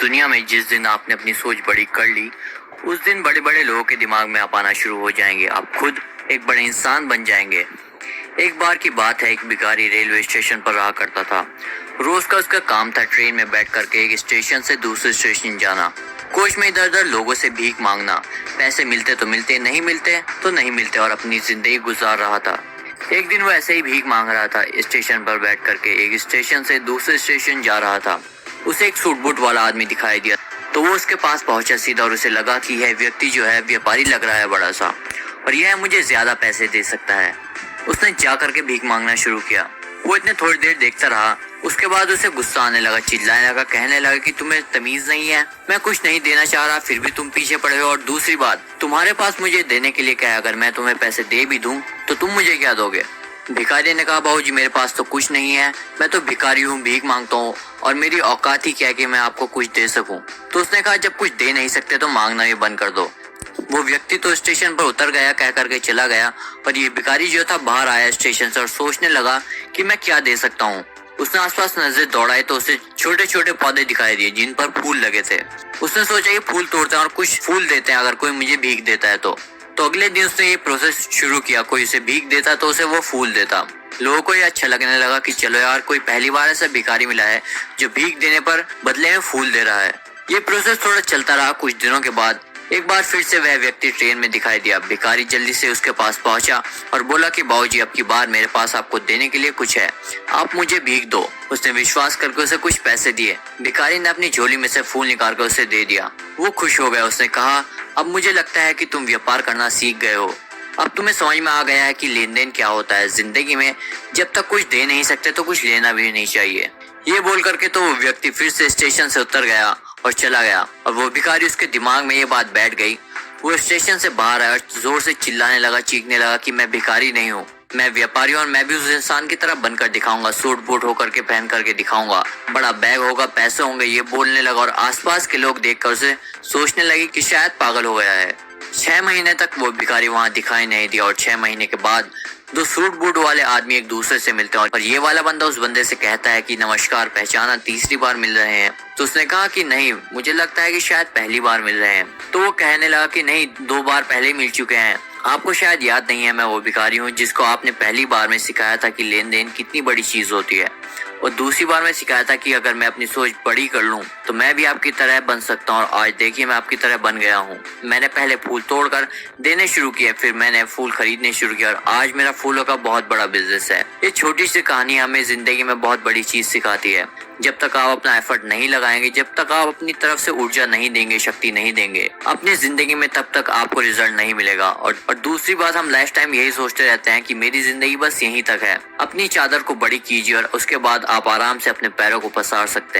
दुनिया में जिस दिन आपने अपनी सोच बड़ी कर ली, उस दिन बड़े बड़े लोगों के दिमाग में आप आना शुरू हो जाएंगे। आप खुद एक बड़े इंसान बन जाएंगे। एक बार की बात है, एक भिखारी रेलवे स्टेशन पर रहा करता था। रोज का उसका काम था ट्रेन में बैठ करके एक स्टेशन से दूसरे स्टेशन जाना, कोच में इधर उधर लोगों से भीख मांगना। पैसे मिलते तो मिलते, नहीं मिलते तो नहीं मिलते, और अपनी जिंदगी गुजार रहा था। एक दिन वो ऐसे ही भीख मांग रहा था। स्टेशन पर बैठ करके एक स्टेशन से दूसरे स्टेशन जा रहा था। उसे एक सूट बूट वाला आदमी दिखाई दिया, तो वो उसके पास पहुंचा सीधा, और उसे लगा कि यह व्यक्ति जो है व्यापारी लग रहा है बड़ा सा, और यह मुझे ज्यादा पैसे दे सकता है। उसने जा करके भीख मांगना शुरू किया। वो इतने थोड़ी देर देखता रहा, उसके बाद उसे गुस्सा आने लगा, चिल्लाने लगा, कहने लगा कि तुम्हें तमीज नहीं है, मैं कुछ नहीं देना चाह रहा फिर भी तुम पीछे पड़े हो, और दूसरी बात, तुम्हारे पास मुझे देने के लिए क्या है? अगर मैं तुम्हें पैसे दे भी दूं तो तुम मुझे क्या दोगे? भिखारी ने कहा, बाबूजी मेरे पास तो कुछ नहीं है, मैं तो भिखारी हूँ, भीख मांगता हूँ, और मेरी औकात ही क्या है कि मैं आपको कुछ दे सकूं। तो उसने कहा, जब कुछ दे नहीं सकते तो मांगना भी बंद कर दो। वो व्यक्ति तो स्टेशन पर उतर गया, कह करके चला गया, और ये भिखारी जो था बाहर आया स्टेशन से और सोचने लगा कि मैं क्या दे सकता हूँ। उसने आसपास नजर दौड़ाई तो उसे छोटे छोटे पौधे दिखाई दिए जिन पर फूल लगे थे। उसने सोचा ये फूल तोड़ते हैं और कुछ फूल देते हैं, अगर कोई मुझे भीख देता है तो अगले दिन उसने ये प्रोसेस शुरू किया। कोई उसे भीख देता तो उसे वो फूल देता। लोगों को ये अच्छा लगने लगा कि चलो यार, कोई पहली बार ऐसा भिखारी मिला है जो भीख देने पर बदले में फूल दे रहा है। ये प्रोसेस थोड़ा चलता रहा। कुछ दिनों के बाद एक बार फिर से वह व्यक्ति ट्रेन में दिखाई दिया। भिखारी जल्दी से उसके पास पहुंचा और बोला कि बाबूजी, अब की बार मेरे पास आपको देने के लिए कुछ है, आप मुझे भीख दो। उसने विश्वास करके उसे कुछ पैसे दिए। भिखारी ने अपनी झोली में से फूल निकाल कर उसे दे दिया। वो खुश हो गया। उसने कहा, अब मुझे लगता है कि तुम व्यापार करना सीख गए हो। अब तुम्हें समझ में आ गया है कि लेन देन क्या होता है। जिंदगी में जब तक कुछ दे नहीं सकते तो कुछ लेना भी नहीं चाहिए। ये बोल करके तो वो व्यक्ति फिर से स्टेशन से उतर गया और चला गया, और वो भिखारी, उसके दिमाग में ये बात बैठ गई। वो स्टेशन से बाहर आया और जोर से चिल्लाने लगा, चीखने लगा कि मैं भिखारी नहीं हूँ, मैं व्यापारी हूँ, और मैं भी उस इंसान की तरह बनकर दिखाऊंगा, सूट बूट होकर के पहन करके दिखाऊंगा, बड़ा बैग होगा, पैसे होंगे। ये बोलने लगा और आसपास के लोग देखकर उसे सोचने लगे कि शायद पागल हो गया है। 6 महीने तक वो भिखारी वहाँ दिखाई नहीं दिया, और 6 महीने के बाद दो सूट बूट वाले आदमी एक दूसरे से मिलते हैं, और ये वाला बंदा उस बंदे से कहता है कि नमस्कार, पहचाना, तीसरी बार मिल रहे हैं? तो उसने कहा कि नहीं, मुझे लगता है कि शायद पहली बार मिल रहे हैं। तो वो कहने लगा कि नहीं, 2 बार पहले मिल चुके हैं, आपको शायद याद नहीं है, मैं वो भिखारी हूँ जिसको आपने पहली बार में सिखाया था कि लेन देन कितनी बड़ी चीज होती है, और दूसरी बार में सिखाया था कि अगर मैं अपनी सोच बड़ी कर लूं तो मैं भी आपकी तरह बन सकता हूं, और आज देखिए मैं आपकी तरह बन गया हूं। मैंने पहले फूल तोड़कर देने शुरू किए, फिर मैंने फूल खरीदने शुरू किया, और आज मेरा फूलों का बहुत बड़ा बिजनेस है। ये छोटी सी कहानी हमें जिंदगी में बहुत बड़ी चीज सिखाती है। जब तक आप अपना एफर्ट नहीं लगाएंगे, जब तक आप अपनी तरफ से ऊर्जा नहीं देंगे, शक्ति नहीं देंगे अपनी जिंदगी में, तब तक आपको रिजल्ट नहीं मिलेगा। और दूसरी बात, हम लाइफ टाइम यही सोचते रहते हैं कि मेरी जिंदगी बस यहीं तक है। अपनी चादर को बड़ी कीजिए और उसके बाद आप आराम से अपने पैरों को पसार सकते हैं।